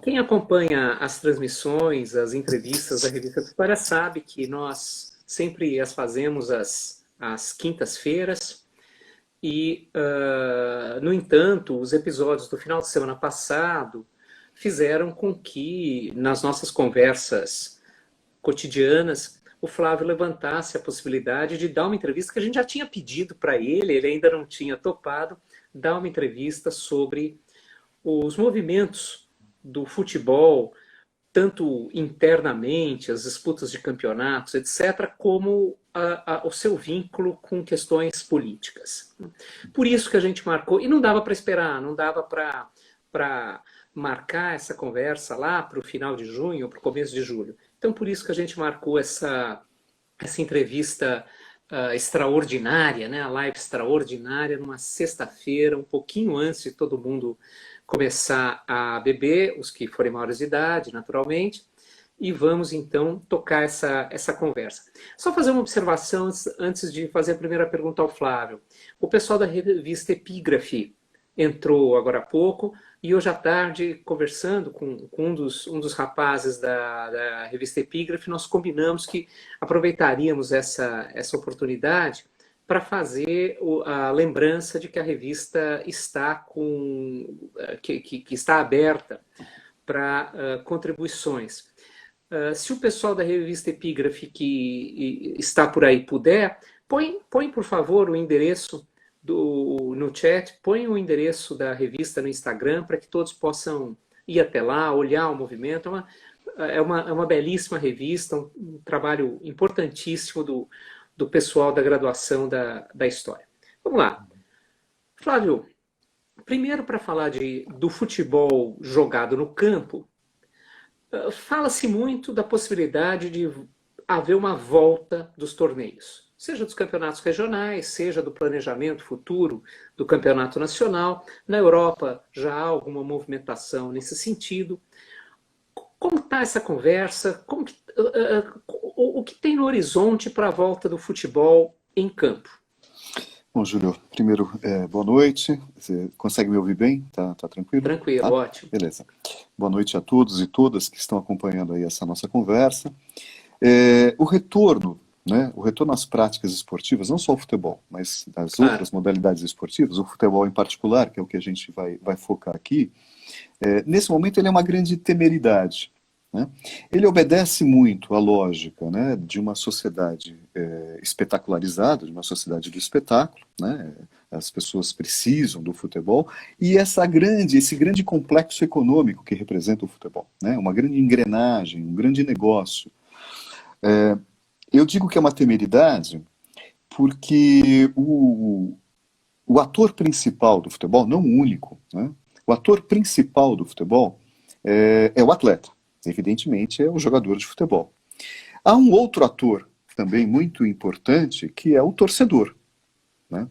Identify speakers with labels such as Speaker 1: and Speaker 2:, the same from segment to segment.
Speaker 1: Quem acompanha as transmissões, as entrevistas da Revista Vitória sabe que nós sempre as fazemos às quintas-feiras e, no entanto, os episódios do final de semana passado fizeram com que, nas nossas conversas cotidianas, o Flávio levantasse a possibilidade de dar uma entrevista que a gente já tinha pedido para ele ainda não tinha topado, dar uma entrevista sobre os movimentos do futebol, tanto internamente, as disputas de campeonatos, etc., como o seu vínculo com questões políticas. Por isso que a gente marcou, e não dava para esperar, não dava para marcar essa conversa lá para o final de junho, para o começo de julho. Então, por isso que a gente marcou essa entrevista extraordinária, né? A live extraordinária, numa sexta-feira, um pouquinho antes de todo mundo começar a beber, os que forem maiores de idade, naturalmente, e vamos então tocar essa conversa. Só fazer uma observação antes de fazer a primeira pergunta ao Flávio. O pessoal da revista Epígrafe entrou agora há pouco, e hoje à tarde, conversando com um dos rapazes da revista Epígrafe, nós combinamos que aproveitaríamos essa oportunidade para fazer a lembrança de que a revista está que está aberta para contribuições. Se o pessoal da revista Epígrafe que está por aí puder, põe por favor o endereço no chat, põe o endereço da revista no Instagram para que todos possam ir até lá, olhar o movimento. É uma belíssima revista, um trabalho importantíssimo do pessoal da graduação da História. Vamos lá. Flávio, primeiro para falar do futebol jogado no campo, fala-se muito da possibilidade de haver uma volta dos torneios, seja dos campeonatos regionais, seja do planejamento futuro do campeonato nacional. Na Europa já há alguma movimentação nesse sentido. Como está essa conversa? O que tem no horizonte para a volta do futebol em campo?
Speaker 2: Bom, Júlio, primeiro, boa noite. Você consegue me ouvir bem? Tá tranquilo?
Speaker 1: Tranquilo,
Speaker 2: tá?
Speaker 1: Ótimo.
Speaker 2: Beleza. Boa noite a todos e todas que estão acompanhando aí essa nossa conversa. O retorno às práticas esportivas, não só o futebol, mas das outras modalidades esportivas, o futebol em particular, que é o que a gente vai focar aqui, nesse momento ele é uma grande temeridade. Né? Ele obedece muito à lógica, né, de uma sociedade espetacularizada, de uma sociedade do espetáculo, né? As pessoas precisam do futebol, e esse grande complexo econômico que representa o futebol, né? Uma grande engrenagem, um grande negócio. Eu digo que é uma temeridade porque o ator principal do futebol, não o único, né? O ator principal do futebol é o atleta. Evidentemente, é o jogador de futebol. Há um outro ator também muito importante, que é o torcedor. Né?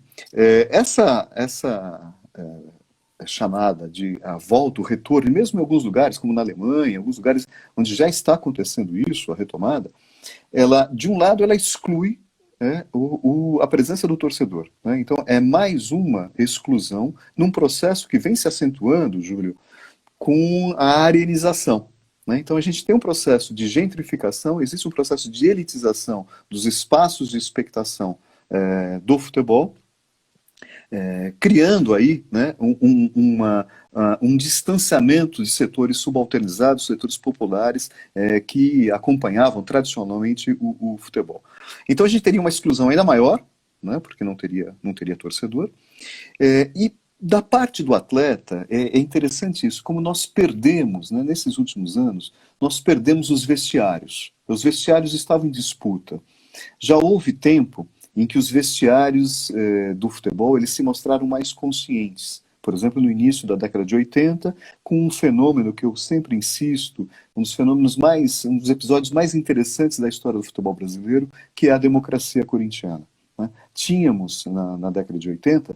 Speaker 2: Essa chamada de a volta, o retorno, e mesmo em alguns lugares, como na Alemanha, em alguns lugares onde já está acontecendo isso, a retomada, de um lado, ela exclui a presença do torcedor. Né? Então, é mais uma exclusão num processo que vem se acentuando, Júlio, com a arianização. Né? Então a gente tem um processo de gentrificação, existe um processo de elitização dos espaços de expectação do futebol, criando aí, né, um distanciamento de setores subalternizados, setores populares que acompanhavam tradicionalmente o futebol. Então a gente teria uma exclusão ainda maior, né, porque não teria torcedor, e da parte do atleta, é interessante isso, como nós perdemos, né, nesses últimos anos, nós perdemos os vestiários. Os vestiários estavam em disputa. Já houve tempo em que os vestiários do futebol eles se mostraram mais conscientes. Por exemplo, no início da década de 80, com um fenômeno que eu sempre insisto, um dos episódios mais interessantes da história do futebol brasileiro, que é a democracia corintiana. Né? Tínhamos, na década de 80,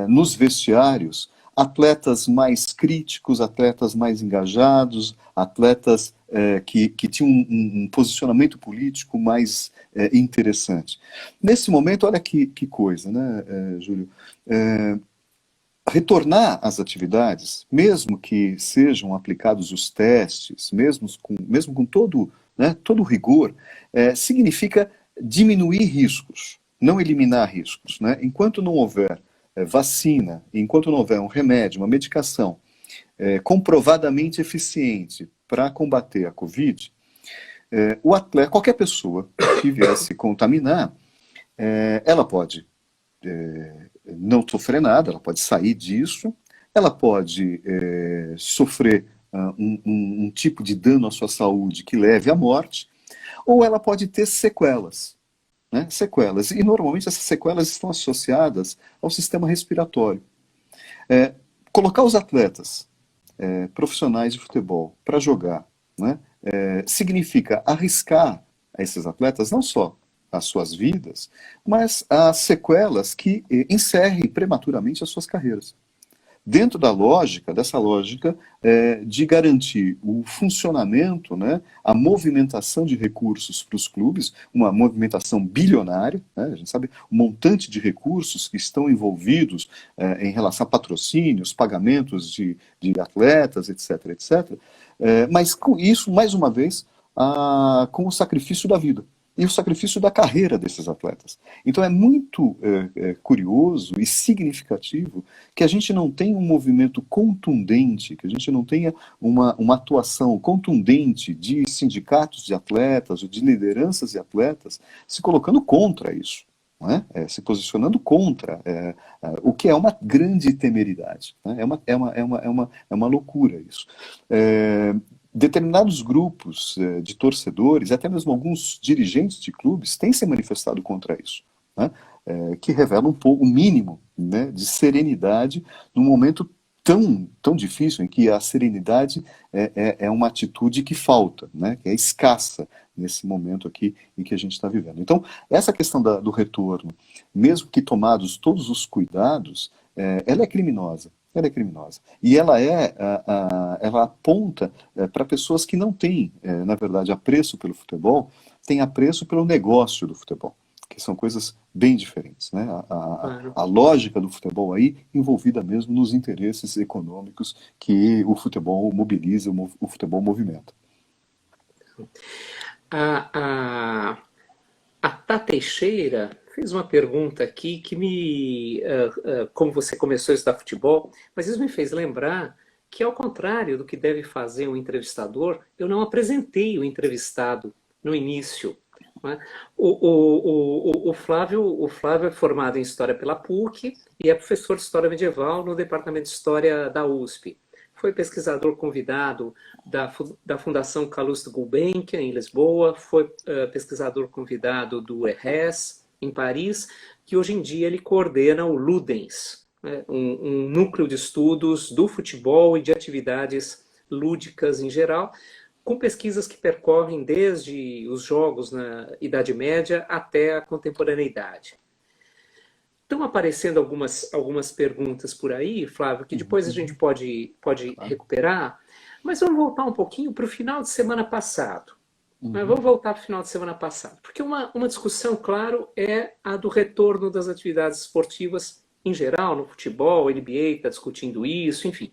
Speaker 2: nos vestiários, atletas mais críticos, atletas mais engajados, atletas que tinham um posicionamento político mais interessante. Nesse momento, olha que coisa, né, Júlio? retornar às atividades, mesmo que sejam aplicados os testes, mesmo com todo, né, todo o rigor, significa diminuir riscos, não eliminar riscos. Né? Enquanto não houver vacina, enquanto não houver um remédio, uma medicação comprovadamente eficiente para combater a Covid, o atleta, qualquer pessoa que vier se contaminar, ela pode não sofrer nada, ela pode sair disso, ela pode sofrer um tipo de dano à sua saúde que leve à morte, ou ela pode ter sequelas. Né? Sequelas. E normalmente essas sequelas estão associadas ao sistema respiratório. Colocar os atletas profissionais de futebol para jogar, né? Significa arriscar a esses atletas não só as suas vidas, mas as sequelas que encerrem prematuramente as suas carreiras. Dentro dessa lógica de garantir o funcionamento, né, a movimentação de recursos para os clubes, uma movimentação bilionária, né, a gente sabe o montante de recursos que estão envolvidos em relação a patrocínios, pagamentos de atletas, etc., etc., mas com isso, mais uma vez, com o sacrifício da vida e o sacrifício da carreira desses atletas. Então é muito curioso e significativo que a gente não tenha um movimento contundente, que a gente não tenha uma atuação contundente de sindicatos de atletas ou de lideranças de atletas se colocando contra isso. Não é? Se posicionando contra, o que é uma grande temeridade. Né? É uma loucura isso. Determinados grupos de torcedores, até mesmo alguns dirigentes de clubes, têm se manifestado contra isso, né? Que revela um pouco, o mínimo, né, de serenidade num momento tão difícil, em que a serenidade é uma atitude que falta, né, que é escassa nesse momento aqui em que a gente está vivendo. Então, essa questão do retorno, mesmo que tomados todos os cuidados, ela é criminosa. Ela é criminosa. E ela aponta para pessoas que não têm, na verdade, apreço pelo futebol, têm apreço pelo negócio do futebol, que são coisas bem diferentes. Né?
Speaker 1: Claro.
Speaker 2: A lógica do futebol aí envolvida mesmo nos interesses econômicos que o futebol mobiliza, o futebol movimenta.
Speaker 1: A Tá Teixeira fez uma pergunta aqui que como você começou a estudar futebol, mas isso me fez lembrar que, ao contrário do que deve fazer um entrevistador, eu não apresentei o entrevistado no início. Né? O Flávio é formado em História pela PUC e é professor de História Medieval no Departamento de História da USP. Foi pesquisador convidado da Fundação Calouste Gulbenkian, em Lisboa, foi pesquisador convidado do ERRES, em Paris, que hoje em dia ele coordena o Ludens, né, um núcleo de estudos do futebol e de atividades lúdicas em geral, com pesquisas que percorrem desde os jogos na Idade Média até a contemporaneidade. Estão aparecendo algumas perguntas por aí, Flávio, que depois a gente pode recuperar, mas vamos voltar um pouquinho para o final de semana passado. Vamos voltar para o final de semana passado, porque uma discussão, claro, é a do retorno das atividades esportivas em geral, no futebol, a NBA está discutindo isso, enfim,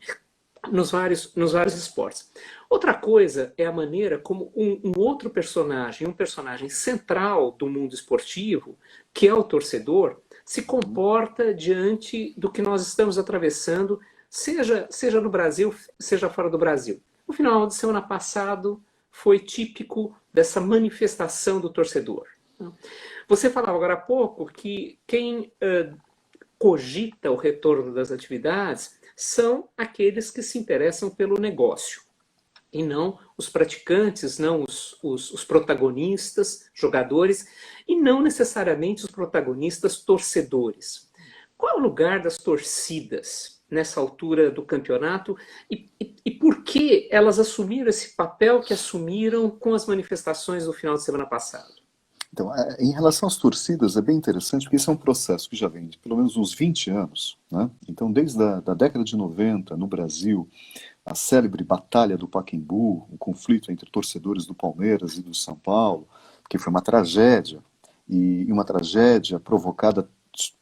Speaker 1: nos vários esportes. Outra coisa é a maneira como um outro personagem, um personagem central do mundo esportivo, que é o torcedor, se comporta diante do que nós estamos atravessando, seja no Brasil, seja fora do Brasil. No final de semana passado foi típico dessa manifestação do torcedor. Você falava agora há pouco que quem cogita o retorno das atividades são aqueles que se interessam pelo negócio, e não os praticantes, não os protagonistas, jogadores, e não necessariamente os protagonistas torcedores. Qual é o lugar das torcidas nessa altura do campeonato e por que elas assumiram esse papel que assumiram com as manifestações do final de semana passado?
Speaker 2: Então, em relação às torcidas, é bem interessante, porque esse é um processo que já vem de pelo menos uns 20 anos. Né? Então, desde a década de 90, no Brasil, a célebre Batalha do Pacaembu, o conflito entre torcedores do Palmeiras e do São Paulo, que foi uma tragédia, e uma tragédia provocada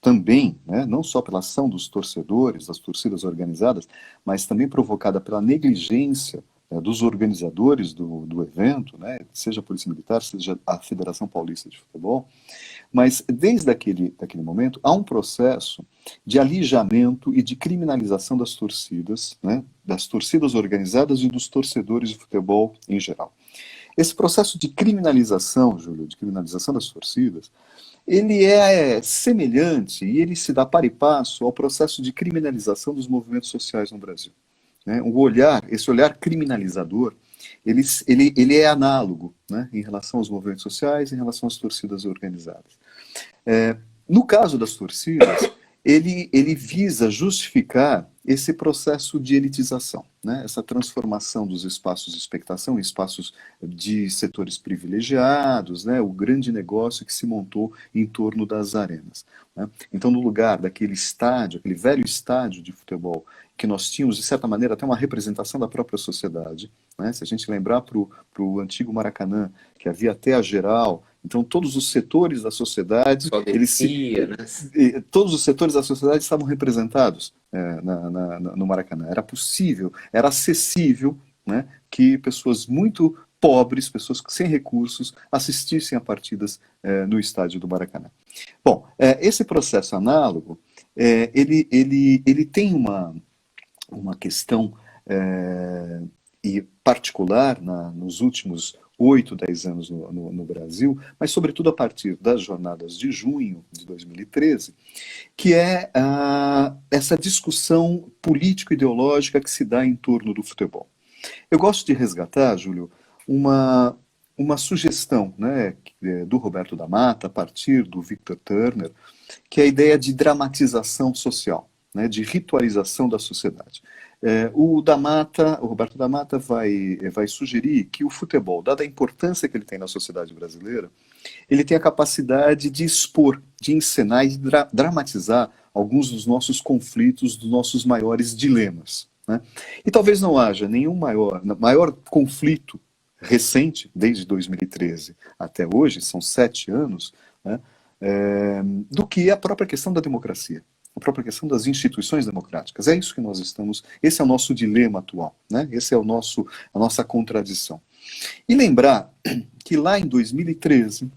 Speaker 2: também, né, não só pela ação dos torcedores, das torcidas organizadas, mas também provocada pela negligência dos organizadores do evento, né, seja a Polícia Militar, seja a Federação Paulista de Futebol, mas desde daquele momento há um processo de alijamento e de criminalização das torcidas, né, das torcidas organizadas e dos torcedores de futebol em geral. Esse processo de criminalização, Júlio, de criminalização das torcidas, ele é semelhante e ele se dá par e passo ao processo de criminalização dos movimentos sociais no Brasil. Né? Esse olhar criminalizador, ele é análogo, né, em relação aos movimentos sociais, em relação às torcidas organizadas. No caso das torcidas, ele visa justificar esse processo de elitização, né? Essa transformação dos espaços de expectação em espaços de setores privilegiados, né? O grande negócio que se montou em torno das arenas, né? Então, no lugar daquele estádio, aquele velho estádio de futebol, que nós tínhamos, de certa maneira, até uma representação da própria sociedade, né? Se a gente lembrar para o antigo Maracanã, que havia até a geral, então todos os setores da sociedade, todos os setores da sociedade estavam representados no Maracanã. Era possível, era acessível, né, que pessoas muito pobres, pessoas sem recursos, assistissem a partidas no estádio do Maracanã. Bom, esse processo análogo, ele tem uma questão e particular nos últimos 8, 10 anos no Brasil, mas sobretudo a partir das jornadas de junho de 2013, que é essa discussão político-ideológica que se dá em torno do futebol. Eu gosto de resgatar, Júlio, uma sugestão, né, do Roberto da Mata, a partir do Victor Turner, que é a ideia de dramatização social, né, de ritualização da sociedade. O Roberto da Mata vai sugerir que o futebol, dada a importância que ele tem na sociedade brasileira, ele tem a capacidade de expor, de encenar e de dramatizar alguns dos nossos conflitos, dos nossos maiores dilemas, né? E talvez não haja nenhum maior conflito recente, desde 2013 até hoje, são 7 anos, né, do que a própria questão da democracia, a própria questão das instituições democráticas. É isso que nós estamos, esse é o nosso dilema atual, né? Esse é a nossa contradição. E lembrar que lá em 2013,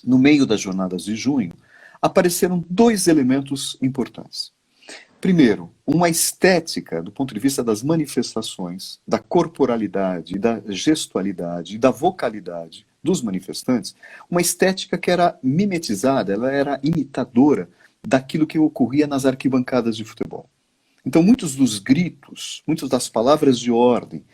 Speaker 2: no meio das jornadas de junho, apareceram 2 elementos importantes. Primeiro, uma estética, do ponto de vista das manifestações, da corporalidade, da gestualidade e da vocalidade dos manifestantes, uma estética que era mimetizada, ela era imitadora daquilo que ocorria nas arquibancadas de futebol. Então, muitos dos gritos, muitas das palavras de ordem,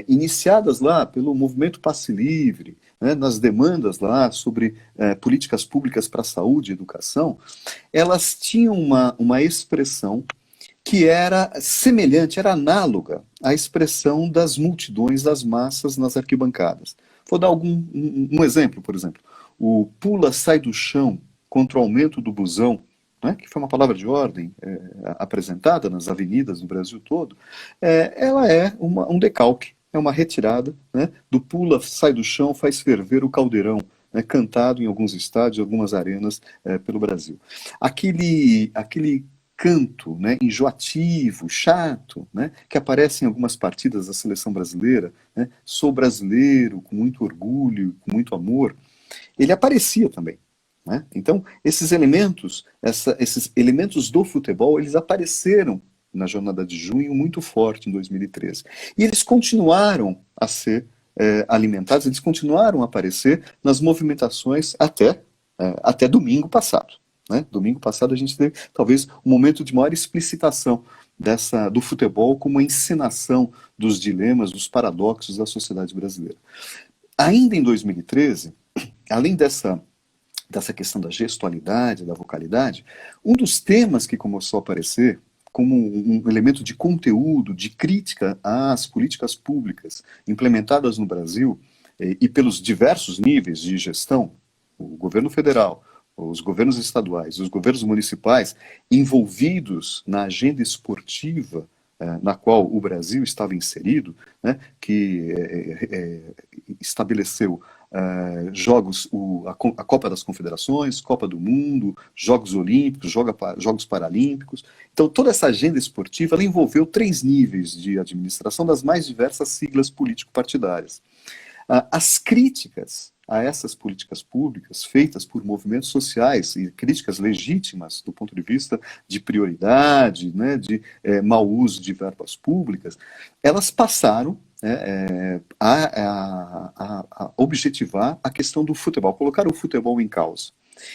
Speaker 2: iniciadas lá pelo movimento Passe Livre, né, nas demandas lá sobre políticas públicas para a saúde e educação, elas tinham uma expressão que era semelhante, era análoga à expressão das multidões, das massas nas arquibancadas. Vou dar um exemplo, por exemplo. O pula, sai do chão contra o aumento do busão, né, que foi uma palavra de ordem apresentada nas avenidas do Brasil todo, ela é um decalque, é uma retirada, né, do pula, sai do chão, faz ferver o caldeirão, né, cantado em alguns estádios, algumas arenas pelo Brasil. Aquele canto, né, enjoativo, chato, né, que aparece em algumas partidas da seleção brasileira, né, sou brasileiro, com muito orgulho, com muito amor, ele aparecia também. Né? Então, esses elementos do futebol, eles apareceram na jornada de junho muito forte em 2013. E eles continuaram a ser alimentados, eles continuaram a aparecer nas movimentações até domingo passado. Né? Domingo passado a gente teve talvez um momento de maior explicitação do futebol como uma encenação dos dilemas, dos paradoxos da sociedade brasileira. Ainda em 2013, além dessa questão da gestualidade, da vocalidade, um dos temas que começou a aparecer como um elemento de conteúdo, de crítica às políticas públicas implementadas no Brasil e pelos diversos níveis de gestão, o governo federal, os governos estaduais, os governos municipais, envolvidos na agenda esportiva na qual o Brasil estava inserido, né, que estabeleceu jogos, a Copa das Confederações, Copa do Mundo, Jogos Olímpicos, Jogos Paralímpicos. Então, toda essa agenda esportiva ela envolveu 3 níveis de administração das mais diversas siglas político-partidárias. As críticas a essas políticas públicas feitas por movimentos sociais e críticas legítimas do ponto de vista de prioridade, né, de mau uso de verbas públicas, elas passaram a objetivar a questão do futebol, colocar o futebol em causa.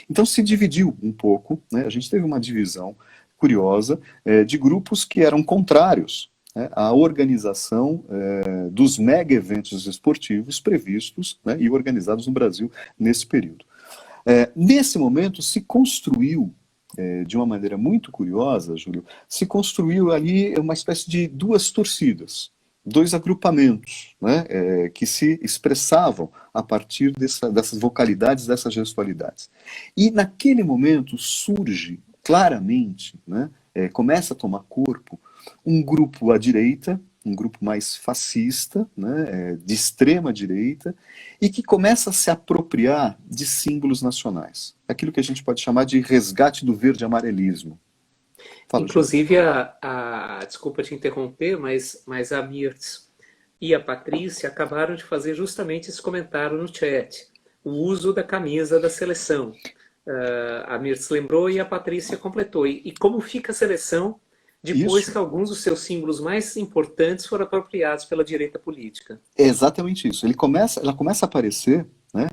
Speaker 2: Então se dividiu um pouco, né, a gente teve uma divisão curiosa de grupos que eram contrários a organização dos mega-eventos esportivos previstos, né, e organizados no Brasil nesse período. Nesse momento se construiu, de uma maneira muito curiosa, Júlio, se construiu ali uma espécie de 2 torcidas, 2 agrupamentos, né, que se expressavam a partir dessas vocalidades, dessas gestualidades. E naquele momento surge claramente, né, começa a tomar corpo, um grupo à direita, um grupo mais fascista, né, de extrema direita, e que começa a se apropriar de símbolos nacionais. Aquilo que a gente pode chamar de resgate do verde-amarelismo.
Speaker 1: Fala, inclusive, desculpa te interromper, mas a Mirtz e a Patrícia acabaram de fazer justamente esse comentário no chat. O uso da camisa da seleção. A Mirtz lembrou e a Patrícia completou. E como fica a seleção depois que alguns dos seus símbolos mais importantes foram apropriados pela direita política?
Speaker 2: É exatamente isso. Ela começa a aparecer, né?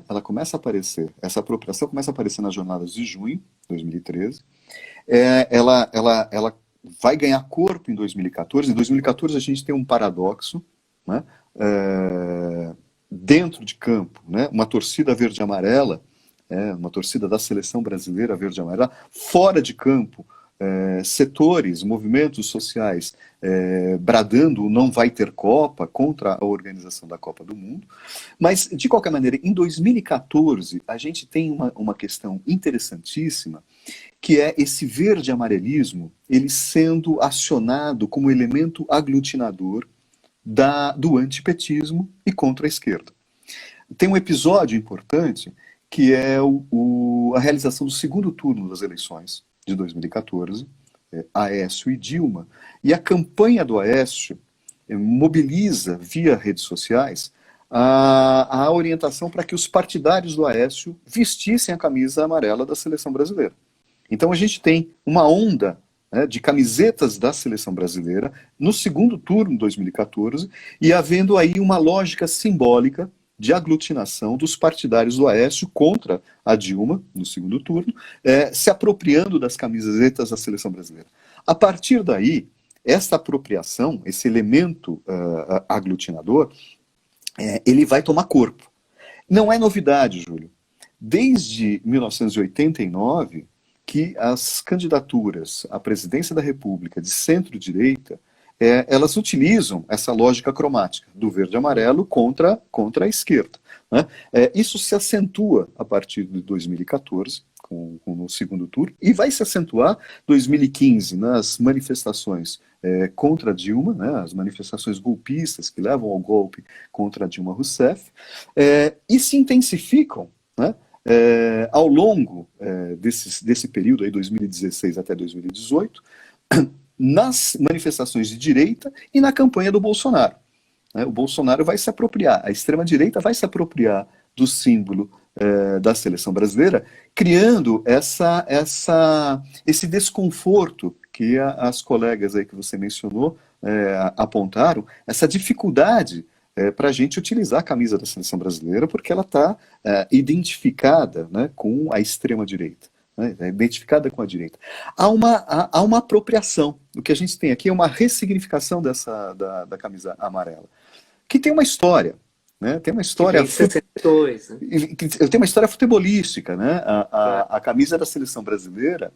Speaker 2: Essa apropriação começa a aparecer nas jornadas de junho de 2013. Ela vai ganhar corpo em 2014. Em 2014 a gente tem um paradoxo, né? Dentro de campo, né? Uma torcida verde-amarela, uma torcida da seleção brasileira verde-amarela, fora de campo, setores, movimentos sociais bradando não vai ter Copa contra a organização da Copa do Mundo. Mas, de qualquer maneira, em 2014 a gente tem uma questão interessantíssima, que é esse verde-amarelismo ele sendo acionado como elemento aglutinador do antipetismo e contra a esquerda. Tem um episódio importante que é a realização do segundo turno das eleições de 2014, Aécio e Dilma, e a campanha do Aécio mobiliza via redes sociais a orientação para que os partidários do Aécio vestissem a camisa amarela da seleção brasileira. Então a gente tem uma onda de camisetas da seleção brasileira no segundo turno de 2014 e havendo aí uma lógica simbólica de aglutinação dos partidários do Aécio contra a Dilma, no segundo turno, se apropriando das camisetas da seleção brasileira. A partir daí, essa apropriação, esse elemento aglutinador, ele vai tomar corpo. Não é novidade, Júlio. Desde 1989, que as candidaturas à presidência da República de centro-direita elas utilizam essa lógica cromática do verde e amarelo contra a esquerda, né? Isso se acentua a partir de 2014, com o segundo turno, e vai se acentuar em 2015 nas manifestações contra Dilma, né, as manifestações golpistas que levam ao golpe contra Dilma Rousseff, e se intensificam, né, ao longo desse período, aí, 2016 até 2018, nas manifestações de direita e na campanha do Bolsonaro. O Bolsonaro vai se apropriar, a extrema-direita vai se apropriar do símbolo da seleção brasileira, criando esse desconforto que as colegas aí que você mencionou apontaram, essa dificuldade para a gente utilizar a camisa da seleção brasileira, porque ela está identificada, né, com a extrema-direita. Identificada com a direita. Há uma apropriação. O que a gente tem aqui é uma ressignificação da camisa amarela, que tem uma história. Né? Tem uma história.
Speaker 1: Tem 62, né?
Speaker 2: Tem uma história futebolística. Né? A camisa da seleção brasileira,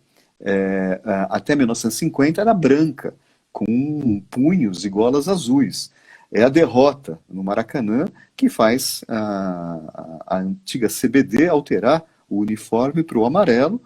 Speaker 2: até 1950, era branca, com punhos e golas azuis. É a derrota no Maracanã que faz a antiga CBD alterar o uniforme para o amarelo.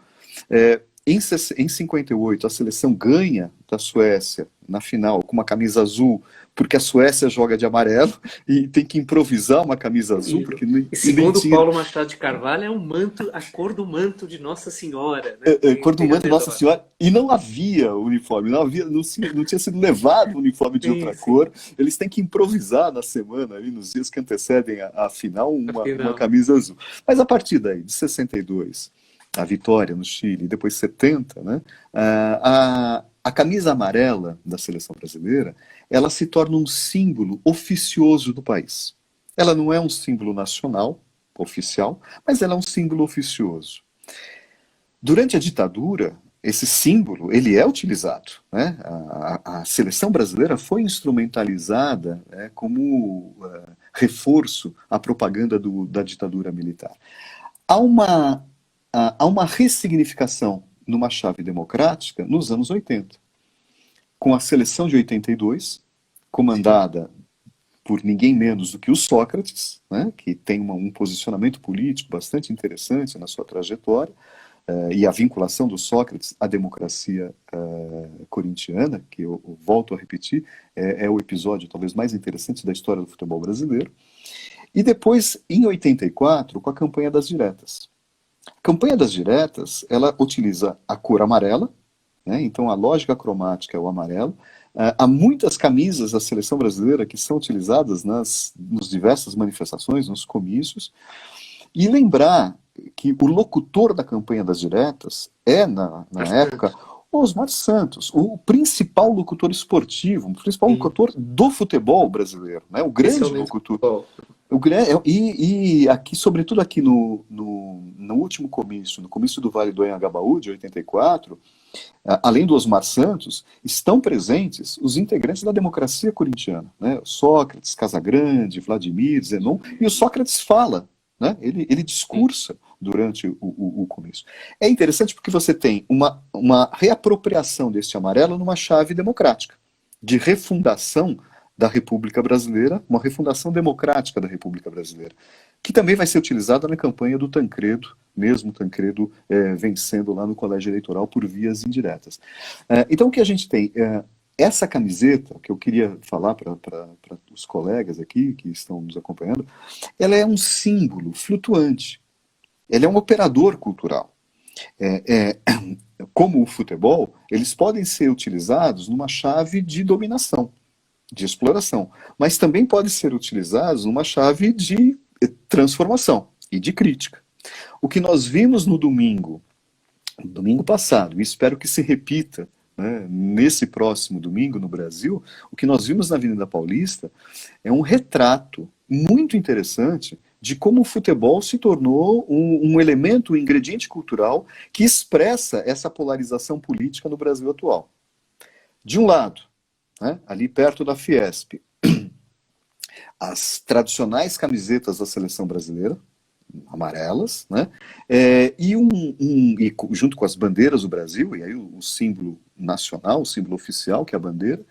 Speaker 2: Em 58, a seleção ganha da Suécia na final com uma camisa azul, porque a Suécia joga de amarelo e tem que improvisar uma camisa azul, porque
Speaker 1: E
Speaker 2: nem
Speaker 1: segundo
Speaker 2: tinha.
Speaker 1: Paulo Machado de Carvalho, é um manto, a cor do manto de Nossa Senhora, né?
Speaker 2: Cor do
Speaker 1: Tem a
Speaker 2: manto Nossa
Speaker 1: menor.
Speaker 2: Senhora, e não havia uniforme, não tinha sido levado o uniforme de
Speaker 1: Sim,
Speaker 2: outra
Speaker 1: sim,
Speaker 2: cor, eles têm que improvisar na semana, ali, nos dias que antecedem a final, uma
Speaker 1: afinal.
Speaker 2: camisa azul. Mas a partir daí, de 62, a vitória no Chile, depois 70, né, a camisa amarela da seleção brasileira, ela se torna um símbolo oficioso do país. Ela não é um símbolo nacional, oficial, mas ela é um símbolo oficioso. Durante a ditadura, esse símbolo ele é utilizado, né? A seleção brasileira foi instrumentalizada, né, como reforço à propaganda da ditadura militar. Há uma, há uma ressignificação numa chave democrática nos anos 80, com a seleção de 82,
Speaker 1: Sim,
Speaker 2: comandada por ninguém menos do que o Sócrates, né, que tem um posicionamento político bastante interessante na sua trajetória, e a vinculação do Sócrates à democracia corintiana, que eu volto a repetir, é o episódio talvez mais interessante da história do futebol brasileiro. E depois, em 84, com a campanha das diretas. A campanha das diretas, ela utiliza a cor amarela, né? Então a lógica cromática é o amarelo. Há muitas camisas da seleção brasileira que são utilizadas nas diversas manifestações, nos comícios. E lembrar que o locutor da campanha das diretas é, na época,
Speaker 1: bastante.
Speaker 2: Osmar Santos, o principal locutor esportivo, o principal
Speaker 1: Sim.
Speaker 2: locutor do futebol brasileiro, né? O grande
Speaker 1: Especialmente
Speaker 2: locutor.
Speaker 1: futebol.
Speaker 2: E aqui, sobretudo aqui no último comício, no comício do Vale do Anhangabaú, de 84, além do Osmar Santos, estão presentes os integrantes da democracia corintiana, né? Sócrates, Casagrande, Vladimir, Zenon, e o Sócrates fala, né? Ele
Speaker 1: Sim.
Speaker 2: discursa durante o comício. É interessante porque você tem uma reapropriação deste amarelo numa chave democrática, de refundação da República Brasileira, uma refundação democrática da República Brasileira, que também vai ser utilizada na campanha do Tancredo, mesmo Tancredo vencendo lá no colégio eleitoral por vias indiretas. Então o que a gente tem? Essa camiseta, que eu queria falar para os colegas aqui que estão nos acompanhando, ela é um símbolo flutuante, ela é um operador cultural. Como o futebol, eles podem ser utilizados numa chave de dominação, de exploração, mas também podem ser utilizados numa chave de transformação e de crítica. O que nós vimos no domingo passado, e espero que se repita, né, nesse próximo domingo no Brasil, o que nós vimos na Avenida Paulista é um retrato muito interessante de como o futebol se tornou um elemento, um ingrediente cultural que expressa essa polarização política no Brasil atual. De um lado, né, ali perto da Fiesp, as tradicionais camisetas da seleção brasileira, amarelas, né? E junto com as bandeiras do Brasil, e aí o símbolo nacional, o símbolo oficial, que é a bandeira,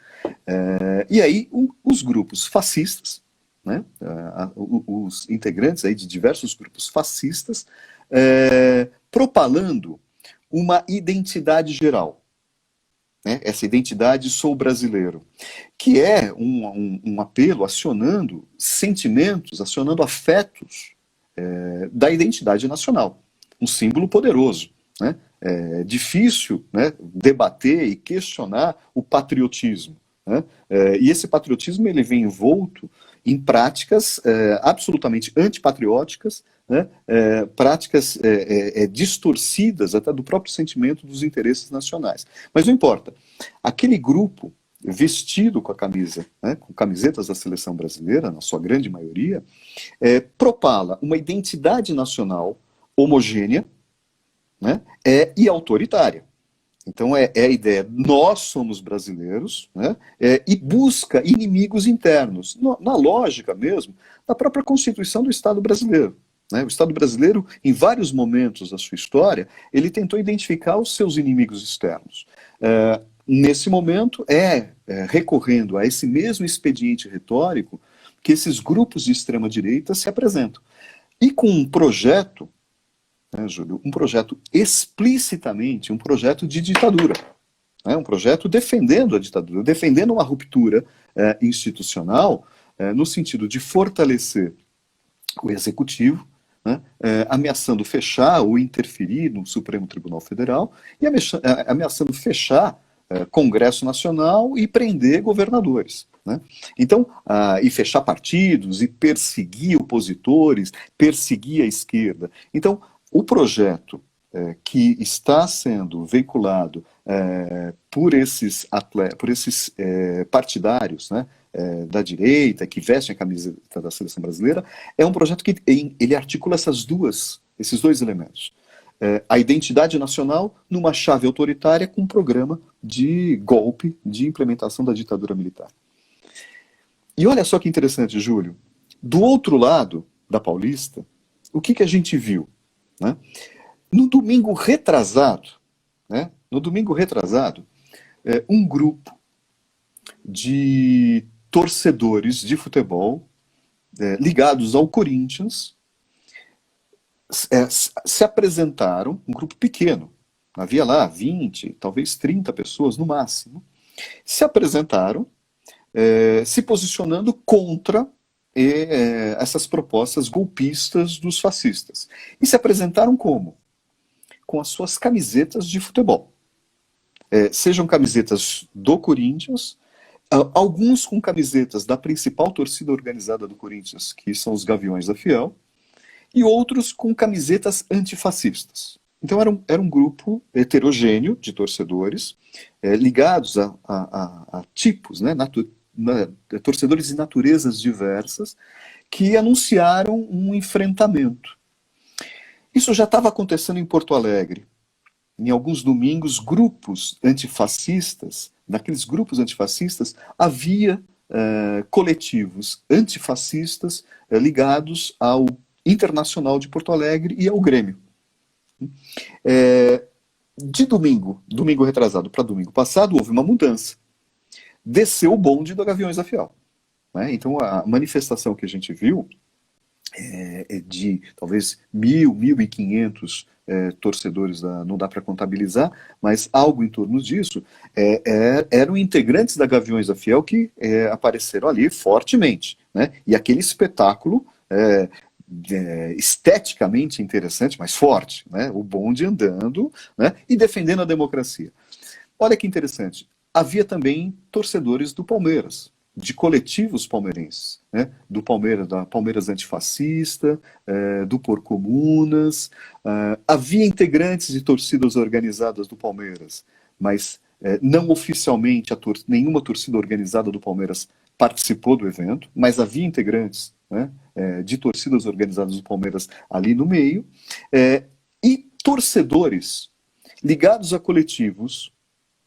Speaker 2: e aí os grupos fascistas, né? Os integrantes aí de diversos grupos fascistas, propalando uma identidade geral. Né, essa identidade sou brasileiro, que é um apelo acionando sentimentos, acionando afetos da identidade nacional. Um símbolo poderoso. Né? É difícil, né, debater e questionar o patriotismo. Né? E esse patriotismo ele vem envolto em práticas absolutamente antipatrióticas, né? Práticas distorcidas até do próprio sentimento dos interesses nacionais. Mas não importa. Aquele grupo vestido com a camisa, né, com camisetas da seleção brasileira, na sua grande maioria, propala uma identidade nacional homogênea, né, e autoritária. Então é a ideia, nós somos brasileiros, né, e busca inimigos internos, na lógica mesmo da própria Constituição do Estado brasileiro. Né? O Estado brasileiro, em vários momentos da sua história, ele tentou identificar os seus inimigos externos. Nesse momento, recorrendo a esse mesmo expediente retórico que esses grupos de extrema-direita se apresentam. E com um projeto né, Júlio, um projeto explicitamente, um projeto de ditadura. Um projeto defendendo a ditadura, defendendo uma ruptura institucional, no sentido de fortalecer o executivo, né, ameaçando fechar ou interferir no Supremo Tribunal Federal e ameaçando fechar Congresso Nacional e prender governadores. Né? Então, e fechar partidos e perseguir opositores, perseguir a esquerda. Então, o projeto que está sendo veiculado por esses partidários, né, da direita, que vestem a camiseta da seleção brasileira, é um projeto que ele articula esses dois elementos. A identidade nacional numa chave autoritária com um programa de golpe, de implementação da ditadura militar. E olha só que interessante, Júlio. Do outro lado da Paulista, o que a gente viu? Né? No domingo retrasado, um grupo de torcedores de futebol ligados ao Corinthians se apresentaram, um grupo pequeno, havia lá 20, talvez 30 pessoas no máximo, se apresentaram se posicionando contra essas propostas golpistas dos fascistas. E se apresentaram como? Com as suas camisetas de futebol. Sejam camisetas do Corinthians, alguns com camisetas da principal torcida organizada do Corinthians, que são os Gaviões da Fiel, e outros com camisetas antifascistas. Então era um grupo heterogêneo de torcedores, ligados a tipos, né, torcedores de naturezas diversas, que anunciaram um enfrentamento. Isso já estava acontecendo em Porto Alegre. Em alguns domingos, grupos antifascistas, naqueles grupos antifascistas, havia coletivos antifascistas ligados ao Internacional de Porto Alegre e ao Grêmio. De domingo retrasado para domingo passado, houve uma mudança. Desceu o bonde do Gaviões da Fiel. Né? Então, a manifestação que a gente viu é de talvez 1.500 torcedores, não dá para contabilizar, mas algo em torno disso, eram integrantes da Gaviões da Fiel que apareceram ali fortemente. Né? E aquele espetáculo esteticamente interessante, mas forte, né? O bonde andando, né? E defendendo a democracia. Olha que interessante, havia também torcedores do Palmeiras, de coletivos palmeirenses, né? Da Palmeiras Antifascista, do Porcomunas, havia integrantes de torcidas organizadas do Palmeiras, mas não oficialmente nenhuma torcida organizada do Palmeiras participou do evento, mas havia integrantes, né, de torcidas organizadas do Palmeiras ali no meio, e torcedores ligados a coletivos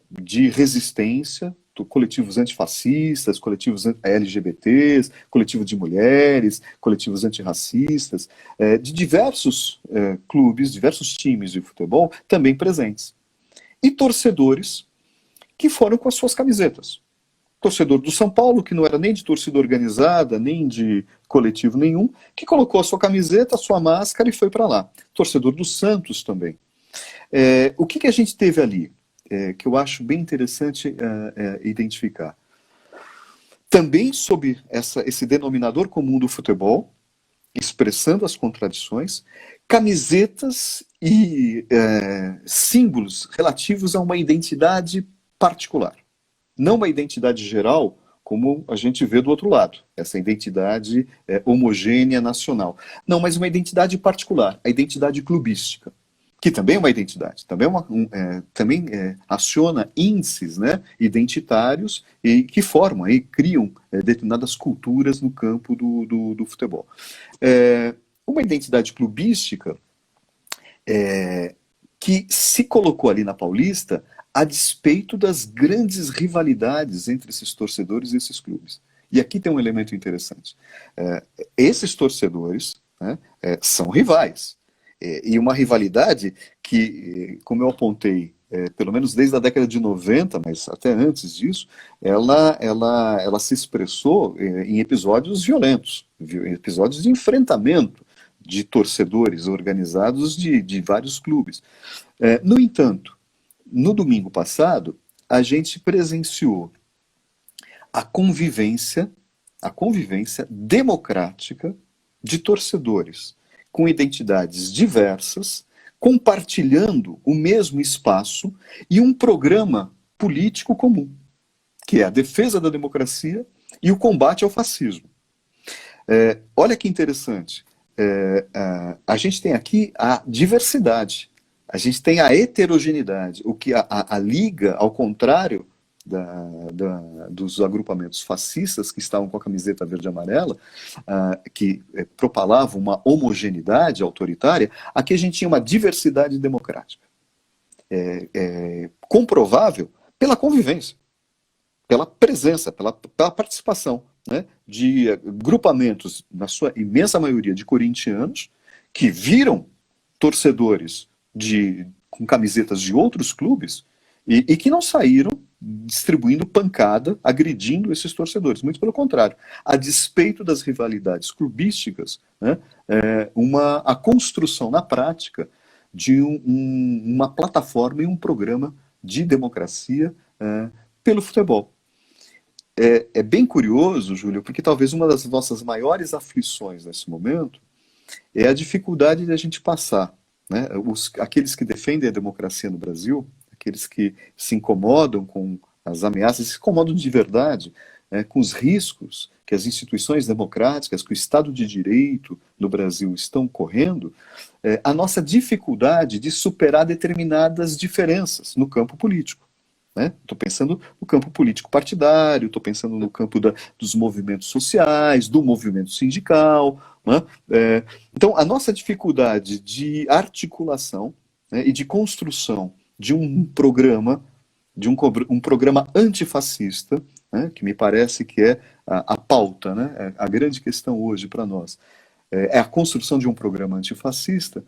Speaker 2: de resistência, coletivos antifascistas, coletivos LGBTs, coletivo de mulheres, coletivos antirracistas, de diversos clubes, diversos times de futebol também presentes. E torcedores que foram com as suas camisetas. Torcedor do São Paulo, que não era nem de torcida organizada, nem de coletivo nenhum, que colocou a sua camiseta, a sua máscara e foi para lá. Torcedor do Santos também. O que a gente teve ali? Que eu acho bem interessante identificar. Também sob esse denominador comum do futebol, expressando as contradições, camisetas e símbolos relativos a uma identidade particular. Não uma identidade geral, como a gente vê do outro lado, essa identidade homogênea nacional. Não, mas uma identidade particular, a identidade clubística, que também é uma identidade, também aciona índices, né, identitários e que formam e criam determinadas culturas no campo do futebol. Uma identidade clubística que se colocou ali na Paulista a despeito das grandes rivalidades entre esses torcedores e esses clubes. E aqui tem um elemento interessante. Esses torcedores, né, são rivais. E uma rivalidade que, como eu apontei, pelo menos desde a década de 90, mas até antes disso, ela se expressou em episódios violentos, episódios de enfrentamento de torcedores organizados de vários clubes. No entanto, no domingo passado, a gente presenciou a convivência democrática de torcedores com identidades diversas, compartilhando o mesmo espaço e um programa político comum, que é a defesa da democracia e o combate ao fascismo. Olha que interessante, a gente tem aqui a diversidade, a gente tem a heterogeneidade, o que a Liga, ao contrário dos agrupamentos fascistas que estavam com a camiseta verde e amarela, que propalavam uma homogeneidade autoritária, aqui a gente tinha uma diversidade democrática, comprovável pela convivência, pela presença, pela participação, né, de grupamentos, na sua imensa maioria, de corintianos, que viram torcedores com camisetas de outros clubes e que não saíram distribuindo pancada, agredindo esses torcedores. Muito pelo contrário. A despeito das rivalidades clubísticas, né, a construção na prática de uma plataforma e um programa de democracia pelo futebol. É bem curioso, Júlio, porque talvez uma das nossas maiores aflições nesse momento é a dificuldade de a gente passar, né, aqueles que defendem a democracia no Brasil, aqueles que se incomodam com as ameaças, se incomodam de verdade, com os riscos que as instituições democráticas, que o Estado de Direito no Brasil estão correndo, a nossa dificuldade de superar determinadas diferenças no campo político. Estou pensando no campo político partidário, estou pensando no campo dos movimentos sociais, do movimento sindical. Né? Então, a nossa dificuldade de articulação, né, e de construção de um programa, um programa antifascista, né, que me parece que é a pauta, né, a grande questão hoje para nós, é a construção de um programa antifascista,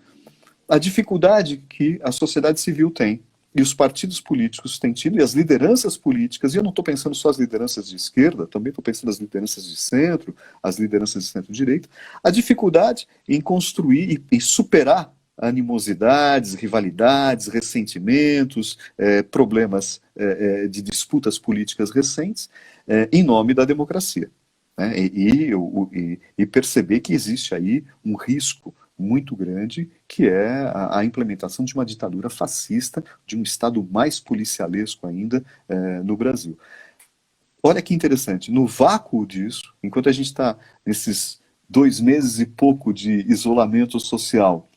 Speaker 2: a dificuldade que a sociedade civil tem, e os partidos políticos têm tido, e as lideranças políticas, e eu não estou pensando só as lideranças de esquerda, também estou pensando nas lideranças de centro, as lideranças de centro-direita, a dificuldade em construir e superar animosidades, rivalidades, ressentimentos, problemas de disputas políticas recentes, em nome da democracia. Né? E perceber que existe aí um risco muito grande, que é a implementação de uma ditadura fascista, de um Estado mais policialesco ainda no Brasil. Olha que interessante, no vácuo disso, enquanto a gente está nesses 2 meses e pouco de isolamento social,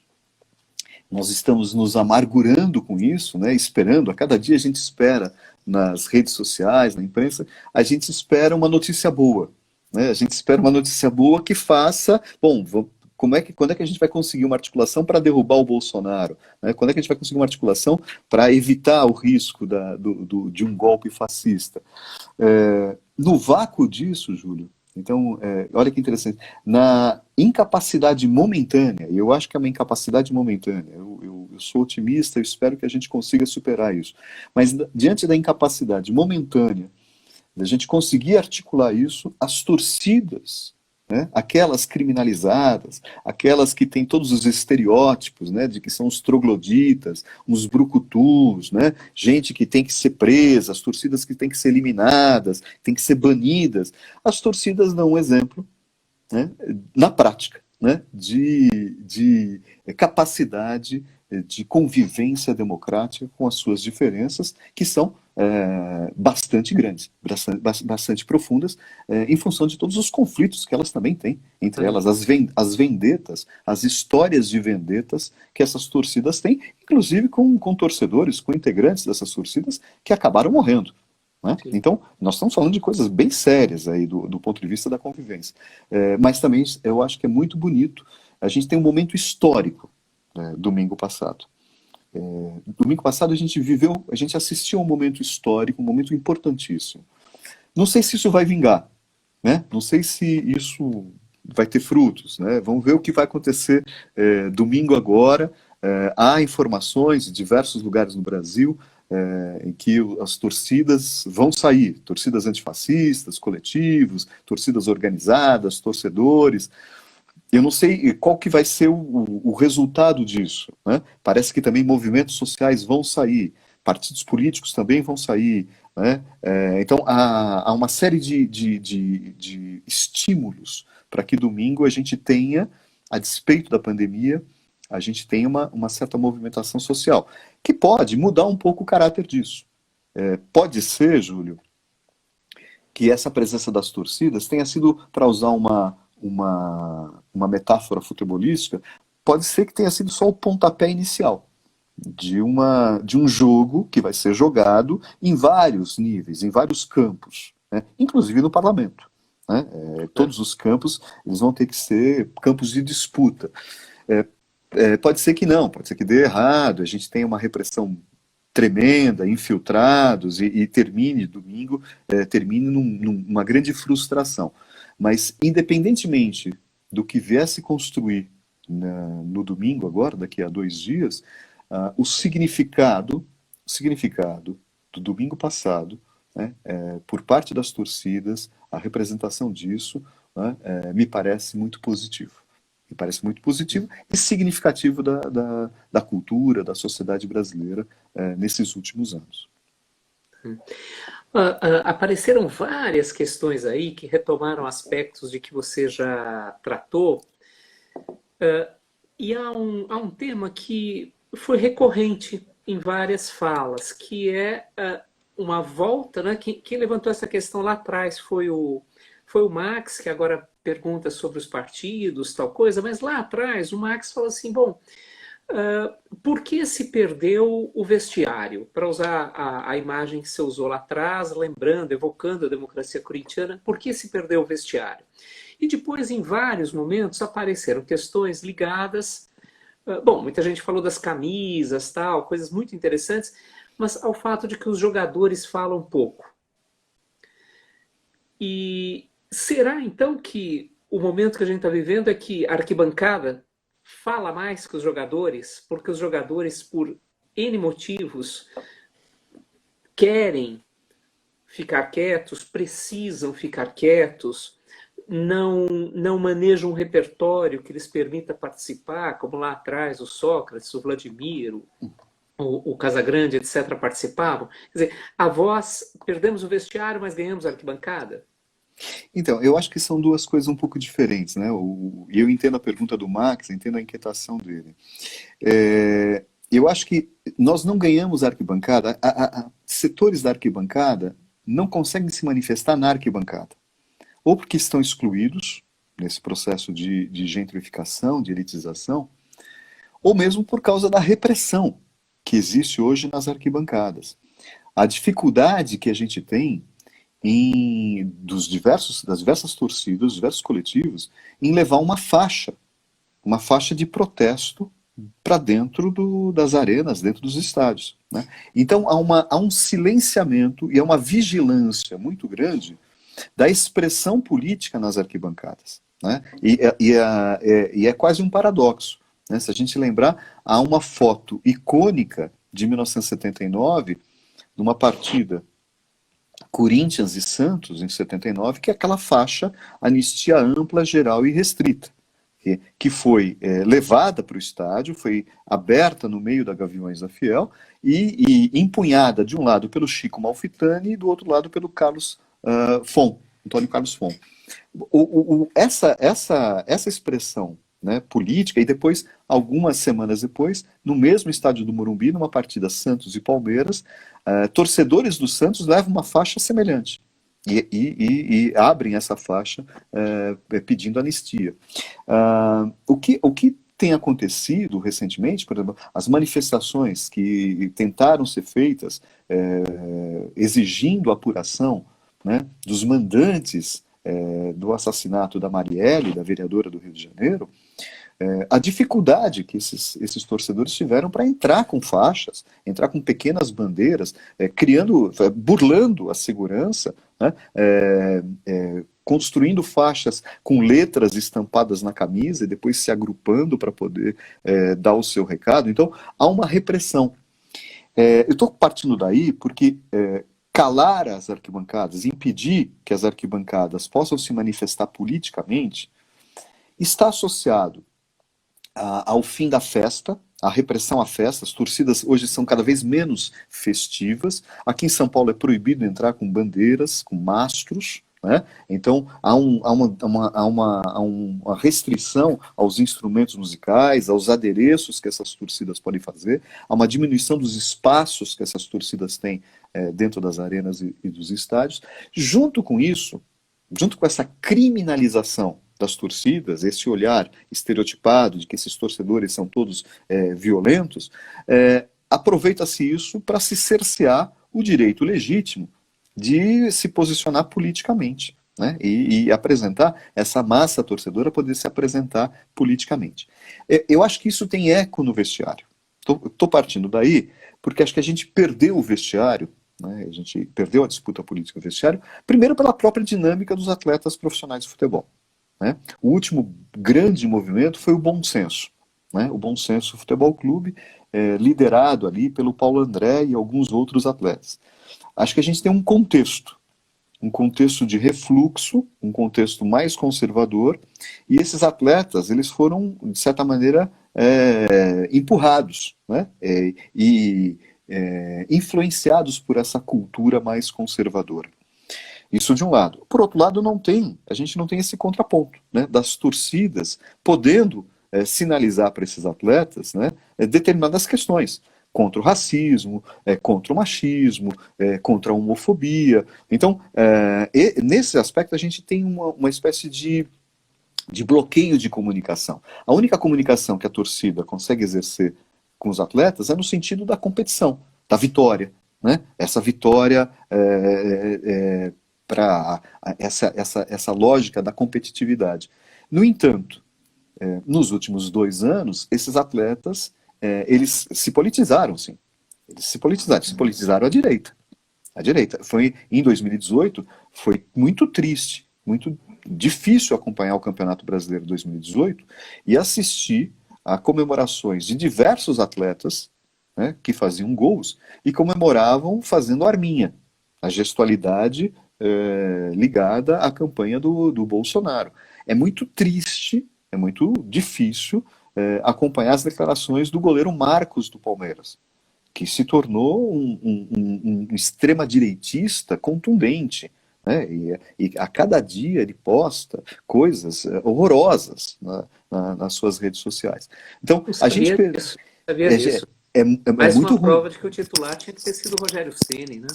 Speaker 2: nós estamos nos amargurando com isso, né, esperando, a cada dia a gente espera nas redes sociais, na imprensa, a gente espera uma notícia boa. Né, a gente espera uma notícia boa que faça, bom, quando é que a gente vai conseguir uma articulação para derrubar o Bolsonaro? Né? Quando é que a gente vai conseguir uma articulação para evitar o risco de um golpe fascista? No vácuo disso, Júlio, então, olha que interessante, na incapacidade momentânea, e eu acho que é uma incapacidade momentânea, eu sou otimista, eu espero que a gente consiga superar isso, mas diante da incapacidade momentânea, da gente conseguir articular isso, as torcidas, né, aquelas criminalizadas, aquelas que têm todos os estereótipos, né, de que são os trogloditas, uns brucutus, né, gente que tem que ser presa, as torcidas que têm que ser eliminadas, têm que ser banidas, as torcidas dão um exemplo, né, na prática, né, de capacidade de convivência democrática com as suas diferenças, que são bastante grandes, bastante profundas, em função de todos os conflitos que elas também têm, entre elas as vendetas, as histórias de vendetas que essas torcidas têm, inclusive com torcedores, com integrantes dessas torcidas que acabaram morrendo. Né? Então, nós estamos falando de coisas bem sérias aí do ponto de vista da convivência. Mas também eu acho que é muito bonito. A gente tem um momento histórico, domingo passado. Domingo passado a gente assistiu a um momento histórico, um momento importantíssimo. Não sei se isso vai vingar, né? Não sei se isso vai ter frutos, né? Vamos ver o que vai acontecer domingo agora. Há informações de diversos lugares no Brasil em que as torcidas vão sair, torcidas antifascistas, coletivos, torcidas organizadas, torcedores. eu não sei qual que vai ser o resultado disso, né? Parece que também movimentos sociais vão sair, partidos políticos também vão sair, né? Então há uma série de estímulos para que domingo a gente tenha, a despeito da pandemia, a gente tenha uma certa movimentação social, que pode mudar um pouco o caráter disso. Pode ser, Júlio, que essa presença das torcidas tenha sido, para usar uma metáfora futebolística, pode ser que tenha sido só o pontapé inicial de um jogo que vai ser jogado em vários níveis, em vários campos, né? Inclusive no parlamento. Né? Todos os campos eles vão ter que ser campos de disputa. Pode ser que não, pode ser que dê errado, a gente tenha uma repressão tremenda, infiltrados, e termine domingo, termine numa grande frustração. Mas, independentemente do que viesse construir no domingo, agora, daqui a 2 dias, o significado do domingo passado, né, por parte das torcidas, a representação disso, né, me parece muito positivo. Me parece muito positivo e significativo da cultura, da sociedade brasileira nesses últimos anos.
Speaker 1: Apareceram várias questões aí que retomaram aspectos de que você já tratou, e há um tema que foi recorrente em várias falas, que é uma volta, né? Quem levantou essa questão lá atrás foi o Max, que agora pergunta sobre os partidos, tal coisa, mas lá atrás o Max falou assim, bom, por que se perdeu o vestiário? Para usar a imagem que você usou lá atrás, lembrando, evocando a democracia corintiana, por que se perdeu o vestiário? E depois, em vários momentos, apareceram questões ligadas. Bom, muita gente falou das camisas, tal, coisas muito interessantes, mas ao fato de que os jogadores falam pouco. E será então que o momento que a gente está vivendo é que a arquibancada fala mais que os jogadores, porque os jogadores, por N motivos, querem ficar quietos, precisam ficar quietos, não manejam um repertório que lhes permita participar, como lá atrás o Sócrates, o Vladimir, o Casagrande, etc., participavam. Quer dizer, a voz, perdemos o vestiário, mas ganhamos a arquibancada.
Speaker 2: Então, eu acho que são duas coisas um pouco diferentes, né? E eu entendo a pergunta do Max, entendo a inquietação dele. Eu acho que nós não ganhamos a arquibancada, setores da arquibancada não conseguem se manifestar na arquibancada. Ou porque estão excluídos nesse processo de gentrificação, de elitização, ou mesmo por causa da repressão que existe hoje nas arquibancadas. A dificuldade que a gente tem das diversas torcidas, dos diversos coletivos, em levar uma faixa de protesto para dentro das arenas, dentro dos estádios. Né? Então há um silenciamento e há uma vigilância muito grande da expressão política nas arquibancadas. Né? E é quase um paradoxo. Né? Se a gente lembrar, há uma foto icônica de 1979, numa partida Corinthians e Santos, em 79, que é aquela faixa anistia ampla, geral e restrita, que foi levada para o estádio, foi aberta no meio da Gaviões da Fiel e empunhada de um lado pelo Chico Malfitani e do outro lado pelo Antônio Carlos Fon. Essa expressão, né, política, e depois, algumas semanas depois, no mesmo estádio do Morumbi, numa partida Santos e Palmeiras, torcedores do Santos levam uma faixa semelhante e abrem essa faixa pedindo anistia. O que tem acontecido recentemente, por exemplo, as manifestações que tentaram ser feitas exigindo apuração, né, dos mandantes do assassinato da Marielle, da vereadora do Rio de Janeiro, a dificuldade que esses torcedores tiveram para entrar com faixas, entrar com pequenas bandeiras, burlando a segurança, né, construindo faixas com letras estampadas na camisa e depois se agrupando para poder dar o seu recado. Então, há uma repressão. Eu estou partindo daí porque calar as arquibancadas, impedir que as arquibancadas possam se manifestar politicamente, está associado ao fim da festa, à repressão à festa. As torcidas hoje são cada vez menos festivas. Aqui em São Paulo é proibido entrar com bandeiras, com mastros, né? Então há uma restrição aos instrumentos musicais, aos adereços que essas torcidas podem fazer, há uma diminuição dos espaços que essas torcidas têm dentro das arenas e dos estádios. Junto com isso, junto com essa criminalização das torcidas, esse olhar estereotipado de que esses torcedores são todos violentos, aproveita-se isso para se cercear o direito legítimo de se posicionar politicamente, né? E apresentar essa massa torcedora, poder se apresentar politicamente. Eu acho que isso tem eco no vestiário. Estou partindo daí porque acho que a gente perdeu o vestiário, né? A gente perdeu a disputa política no vestiário, primeiro pela própria dinâmica dos atletas profissionais de futebol, né? O último grande movimento foi o Bom Senso, né? O Bom Senso Futebol Clube, liderado ali pelo Paulo André e alguns outros atletas. Acho que a gente tem um contexto de refluxo, um contexto mais conservador, e esses atletas, eles foram, de certa maneira, empurrados, né? Influenciados por essa cultura mais conservadora. Isso de um lado. Por outro lado, a gente não tem esse contraponto, né, das torcidas podendo sinalizar para esses atletas, né, determinadas questões contra o racismo, contra o machismo, contra a homofobia. Então, nesse aspecto, a gente tem uma espécie de bloqueio de comunicação. A única comunicação que a torcida consegue exercer com os atletas é no sentido da competição, da vitória, né? Essa vitória para essa lógica da competitividade. No entanto, nos últimos 2 anos, esses atletas eles se politizaram, sim. Eles se politizaram à direita. À direita. Em 2018, foi muito triste, muito difícil acompanhar o Campeonato Brasileiro 2018 e assistir a comemorações de diversos atletas, né, que faziam gols e comemoravam fazendo arminha, a gestualidade ligada à campanha do Bolsonaro. É muito triste, é muito difícil acompanhar as declarações do goleiro Marcos do Palmeiras, que se tornou um extrema-direitista contundente, né? E a cada dia ele posta coisas horrorosas nas suas redes sociais. Então,
Speaker 1: Eu sabia disso. Sabia disso. Mais
Speaker 2: muito
Speaker 1: uma
Speaker 2: ruim.
Speaker 1: prova de que o titular tinha que ter sido o Rogério Ceni, né?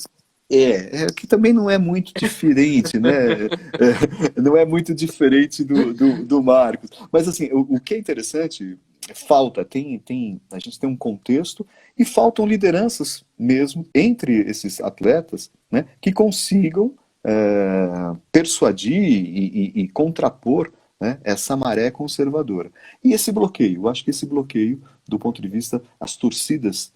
Speaker 2: Que também não é muito diferente, né? Não é muito diferente do Marcos. Mas, assim, o que é interessante, a gente tem um contexto e faltam lideranças mesmo entre esses atletas, né, que consigam persuadir e contrapor, né, essa maré conservadora. E esse bloqueio, eu acho que esse bloqueio, do ponto de vista, as torcidas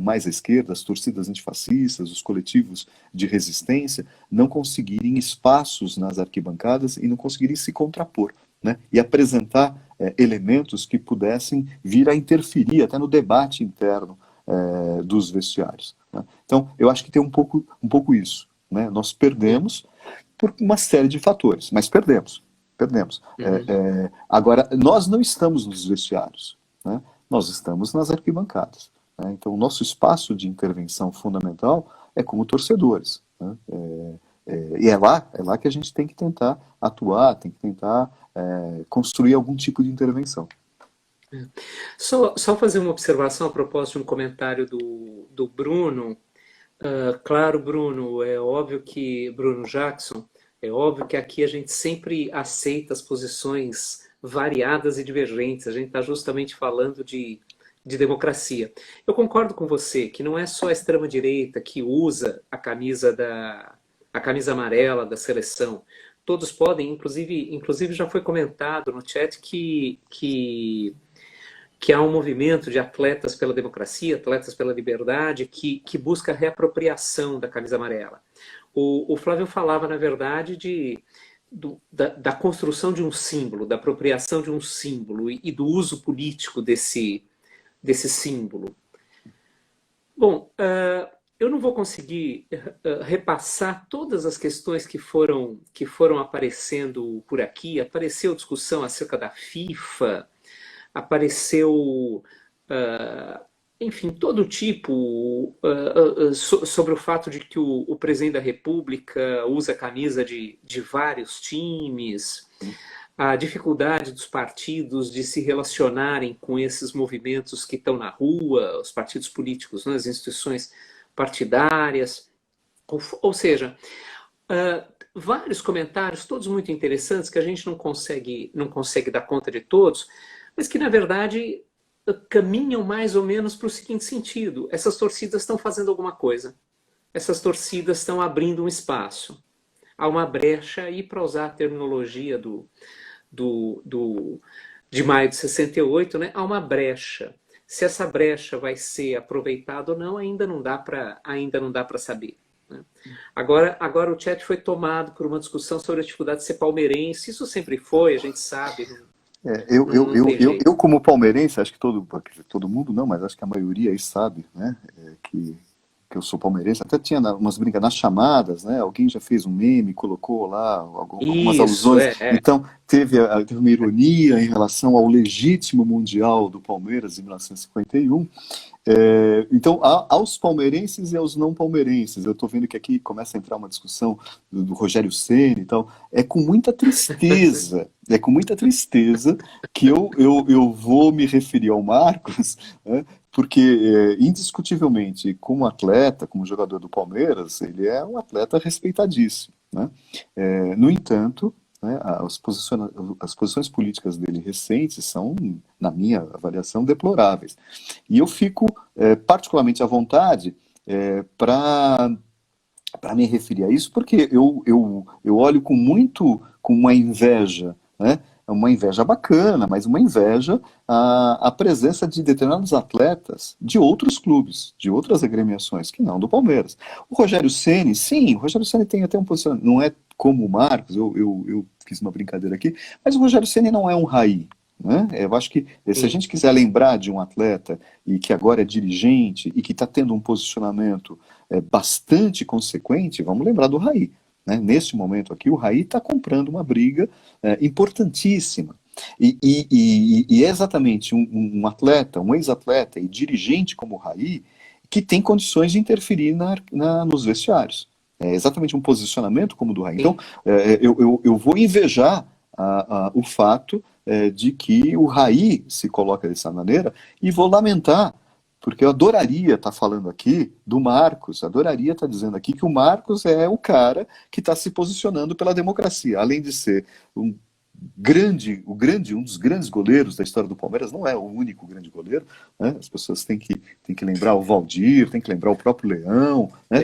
Speaker 2: mais à esquerda, as torcidas antifascistas, os coletivos de resistência, não conseguirem espaços nas arquibancadas e não conseguirem se contrapor, né, e apresentar elementos que pudessem vir a interferir até no debate interno dos vestiários, né? Então, eu acho que tem um pouco isso, né? Nós perdemos por uma série de fatores, mas perdemos. Agora, nós não estamos nos vestiários, né? Nós estamos nas arquibancadas, né? Então, o nosso espaço de intervenção fundamental é como torcedores, né? E é lá que a gente tem que tentar atuar, tem que tentar construir algum tipo de intervenção.
Speaker 1: Só fazer uma observação a propósito de um comentário do Bruno. Claro, Bruno, Bruno Jackson, é óbvio que aqui a gente sempre aceita as posições variadas e divergentes. A gente está justamente falando de democracia. Eu concordo com você que não é só a extrema-direita que usa a camisa amarela da seleção. Todos podem, inclusive já foi comentado no chat que há um movimento de atletas pela democracia, atletas pela liberdade, que busca a reapropriação da camisa amarela. O Flávio falava, na verdade, da construção de um símbolo, da apropriação de um símbolo e do uso político desse símbolo. Bom, eu não vou conseguir repassar todas as questões que foram aparecendo por aqui. Apareceu discussão acerca da FIFA, apareceu, ah, enfim, todo tipo, sobre o fato de que o presidente da República usa a camisa de vários times, a dificuldade dos partidos de se relacionarem com esses movimentos que estão na rua, os partidos políticos, né, as instituições partidárias, ou seja, vários comentários, todos muito interessantes, que a gente não consegue dar conta de todos, mas que na verdade caminham mais ou menos para o seguinte sentido: essas torcidas estão fazendo alguma coisa, essas torcidas estão abrindo um espaço, há uma brecha, e para usar a terminologia de maio de 68, né, há uma brecha. Se essa brecha vai ser aproveitada ou não, ainda não dá para saber, né? Agora o chat foi tomado por uma discussão sobre a dificuldade de ser palmeirense. Isso sempre foi, a gente sabe. Não tem jeito.
Speaker 2: Eu, como palmeirense, acho que todo mundo não, mas acho que a maioria aí sabe, né, que eu sou palmeirense. Até tinha umas brincas nas chamadas, né? Alguém já fez um meme, colocou lá algumas
Speaker 1: Isso,
Speaker 2: alusões. Então, teve uma ironia em relação ao legítimo Mundial do Palmeiras em 1951. Então, aos palmeirenses e aos não palmeirenses, eu estou vendo que aqui começa a entrar uma discussão do Rogério Ceni e tal. É com muita tristeza que eu vou me referir ao Marcos, né, porque, indiscutivelmente, como atleta, como jogador do Palmeiras, ele é um atleta respeitadíssimo, né? No entanto, né, as posições políticas dele recentes são, na minha avaliação, deploráveis. E eu fico particularmente à vontade para me referir a isso, porque eu olho com uma inveja, né? Uma inveja bacana, mas uma inveja a presença de determinados atletas de outros clubes, de outras agremiações, que não do Palmeiras. O Rogério Ceni, sim, o Rogério Ceni tem até um posicionamento, não é como o Marcos, eu fiz uma brincadeira aqui, mas o Rogério Ceni não é um raí, né? Eu acho que se a gente quiser lembrar de um atleta e que agora é dirigente e que está tendo um posicionamento bastante consequente, vamos lembrar do Raí, né? Neste momento aqui, o Raí está comprando uma briga importantíssima. E é exatamente um atleta, um ex-atleta e dirigente como o Raí que tem condições de interferir nos vestiários. É exatamente um posicionamento como o do Raí. Então, eu vou invejar o fato de que o Raí se coloca dessa maneira, e vou lamentar, porque eu adoraria estar falando aqui do Marcos, adoraria estar dizendo aqui que o Marcos é o cara que está se posicionando pela democracia, além de ser um dos grandes goleiros da história do Palmeiras. Não é o único grande goleiro, né? As pessoas têm que lembrar o Valdir, têm que lembrar o próprio Leão, né?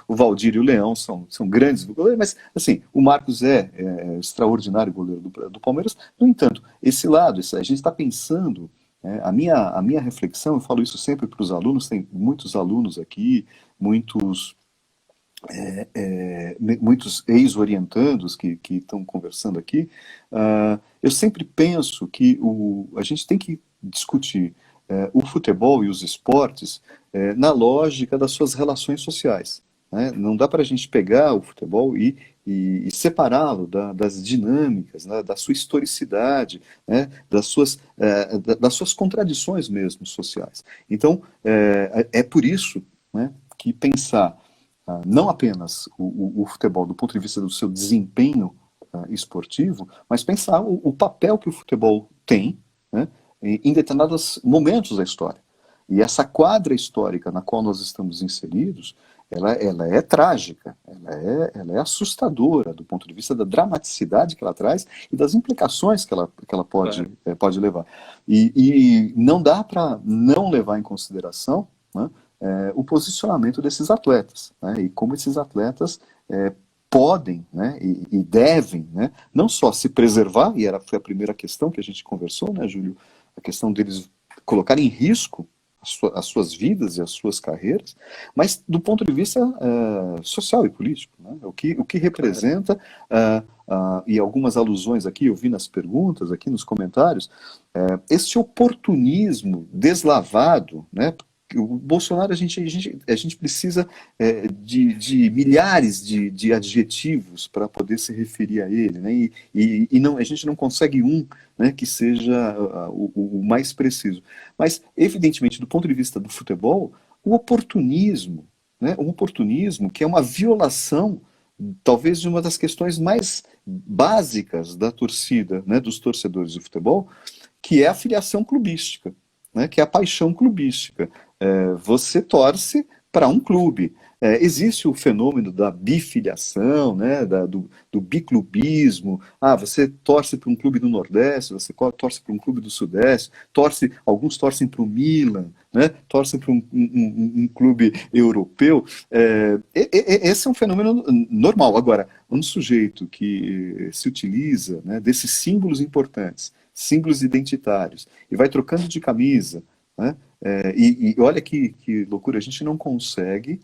Speaker 2: O Valdir e o Leão são grandes goleiros, mas assim, o Marcos é extraordinário goleiro do Palmeiras. No entanto, esse lado, a gente está pensando, a minha reflexão, eu falo isso sempre para os alunos, tem muitos alunos aqui, muitos ex-orientandos que estão conversando aqui. Eu sempre penso que a gente tem que discutir o futebol e os esportes na lógica das suas relações sociais, né? Não dá para a gente pegar o futebol e separá-lo das dinâmicas, né, da sua historicidade, né, das suas contradições mesmo sociais. Então, é por isso, né, que pensar não apenas o futebol do ponto de vista do seu desempenho esportivo, mas pensar o papel que o futebol tem, né, em determinados momentos da história. E essa quadra histórica na qual nós estamos inseridos, ela é trágica, ela é assustadora do ponto de vista da dramaticidade que ela traz e das implicações que ela pode levar. E não dá para não levar em consideração, né, o posicionamento desses atletas, né, e como esses atletas podem, né, e devem, né, não só se preservar, e foi a primeira questão que a gente conversou, né, Júlio, a questão deles colocarem em risco as suas vidas e as suas carreiras, mas do ponto de vista social e político, né, o que representa, e algumas alusões aqui, eu vi nas perguntas, aqui nos comentários, esse oportunismo deslavado, né, O Bolsonaro, a gente precisa de milhares de adjetivos para poder se referir a ele, né? E não, a gente não consegue um, né, que seja o mais preciso. Mas, evidentemente, do ponto de vista do futebol, o oportunismo, né? Um oportunismo que é uma violação, talvez, de uma das questões mais básicas da torcida, né, dos torcedores de futebol, que é a filiação clubística, né, que é a paixão clubística. Você torce para um clube. Existe o fenômeno da bifiliação, né, do biclubismo. Você torce para um clube do Nordeste, você torce para um clube do Sudeste, alguns torcem para o Milan, né, torcem para um clube europeu. Esse é um fenômeno normal. Agora, um sujeito que se utiliza, né, desses símbolos importantes, símbolos identitários, e vai trocando de camisa, né? E olha que loucura, a gente não consegue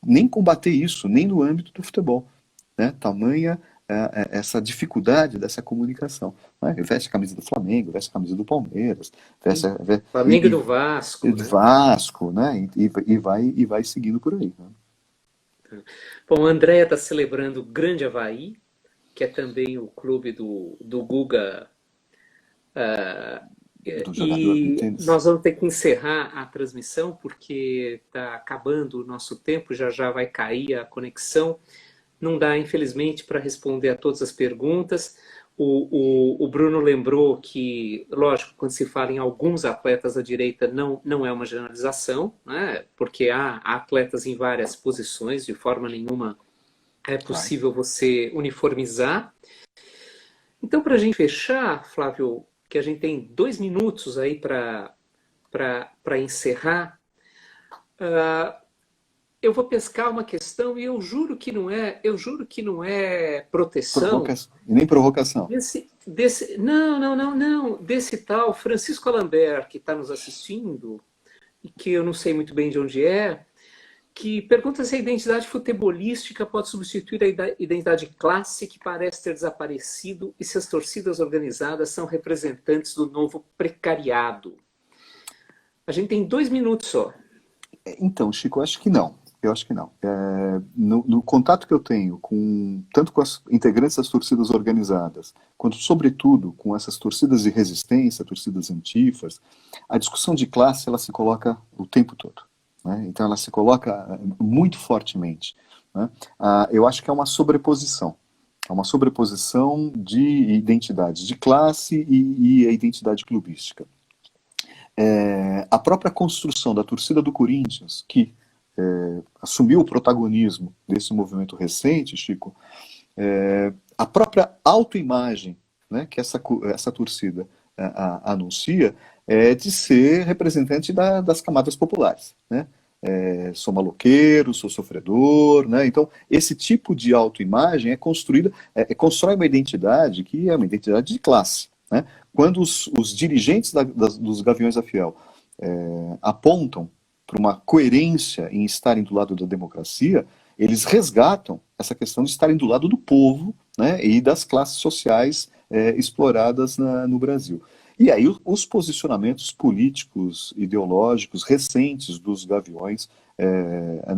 Speaker 2: nem combater isso, nem no âmbito do futebol, né? Tamanha essa dificuldade dessa comunicação, né? Veste a camisa do Flamengo, veste a camisa do Palmeiras,
Speaker 1: Flamengo e do Vasco,
Speaker 2: do
Speaker 1: né?
Speaker 2: Vasco, né? E vai seguindo por aí, né?
Speaker 1: Bom, a Andrea está celebrando o Grande Avaí, que é também o clube do Guga.
Speaker 2: Do jogador de
Speaker 1: E
Speaker 2: tênis.
Speaker 1: nós vamos ter que encerrar a transmissão porque está acabando o nosso tempo, já já vai cair a conexão. Não dá, infelizmente, para responder a todas as perguntas. O Bruno lembrou que, lógico, quando se fala em alguns atletas da direita, não é uma generalização, né? Porque há atletas em várias posições, de forma nenhuma é
Speaker 2: Claro.
Speaker 1: possível você uniformizar. Então, para a gente fechar, Flávio, que a gente tem 2 minutos aí para encerrar, eu vou pescar uma questão e eu juro que não é proteção
Speaker 2: E nem provocação.
Speaker 1: desse tal Francisco Alambert que está nos assistindo e que eu não sei muito bem de onde é, que pergunta se a identidade futebolística pode substituir a identidade classe que parece ter desaparecido e se as torcidas organizadas são representantes do novo precariado. A gente tem 2 minutos só.
Speaker 2: Então, Chico, eu acho que não. Eu acho que não. No contato que eu tenho tanto com as integrantes das torcidas organizadas, quanto, sobretudo, com essas torcidas de resistência, torcidas antifas, a discussão de classe ela se coloca o tempo todo, né? Então, ela se coloca muito fortemente, né? Eu acho que é uma sobreposição. É uma sobreposição de identidades de classe e a identidade clubística. A própria construção da torcida do Corinthians, que assumiu o protagonismo desse movimento recente, Chico, a própria autoimagem, né, que essa torcida anuncia é de ser representante das camadas populares, né? Sou maloqueiro, sou sofredor, né? Então esse tipo de autoimagem é construída, constrói uma identidade que é uma identidade de classe, né? Quando os dirigentes dos Gaviões da Fiel apontam para uma coerência em estarem do lado da democracia, eles resgatam essa questão de estarem do lado do povo, né, e das classes sociais exploradas no Brasil. E aí os posicionamentos políticos, ideológicos recentes dos Gaviões,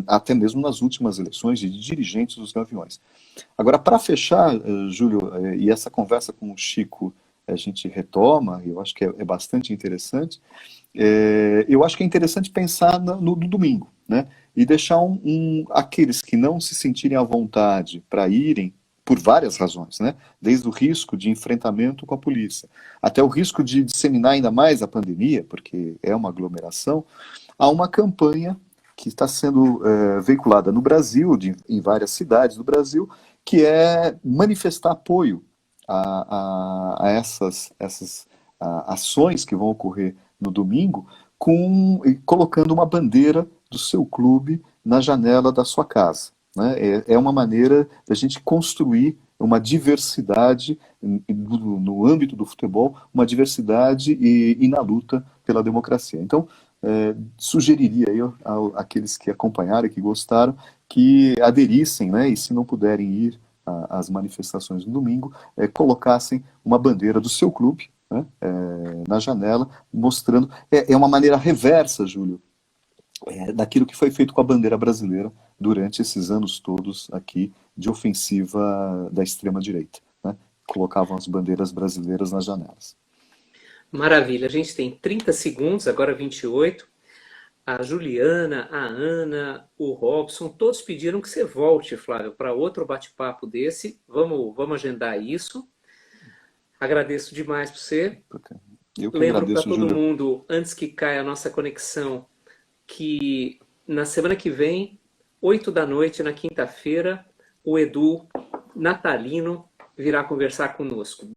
Speaker 2: até mesmo nas últimas eleições de dirigentes dos Gaviões. Agora, para fechar, Júlio, e essa conversa com o Chico a gente retoma, eu acho que é bastante interessante, eu acho que é interessante pensar no domingo, né? E deixar aqueles que não se sentirem à vontade para irem, por várias razões, né? Desde o risco de enfrentamento com a polícia, até o risco de disseminar ainda mais a pandemia, porque é uma aglomeração, há uma campanha que está sendo veiculada no Brasil, em várias cidades do Brasil, que é manifestar apoio a essas ações que vão ocorrer no domingo, colocando uma bandeira do seu clube na janela da sua casa, né? É uma maneira da gente construir uma diversidade no âmbito do futebol, uma diversidade e na luta pela democracia. Então, sugeriria eu àqueles que acompanharam e que gostaram que aderissem, né, e se não puderem ir às manifestações no domingo, colocassem uma bandeira do seu clube, né, na janela, mostrando. É uma maneira reversa, Júlio, daquilo que foi feito com a bandeira brasileira durante esses anos todos aqui de ofensiva da extrema-direita, né? Colocavam as bandeiras brasileiras nas janelas.
Speaker 1: Maravilha, a gente tem 30 segundos, agora 28. A Juliana, a Ana, o Robson, todos pediram que você volte, Flávio, para outro bate-papo desse. Vamos agendar isso. Agradeço demais por você.
Speaker 2: Eu que
Speaker 1: Lembro para
Speaker 2: agradeço,
Speaker 1: todo
Speaker 2: Júlio.
Speaker 1: mundo, antes que caia a nossa conexão, que na semana que vem, 8 da noite, na quinta-feira, o Edu Natalino virá conversar conosco.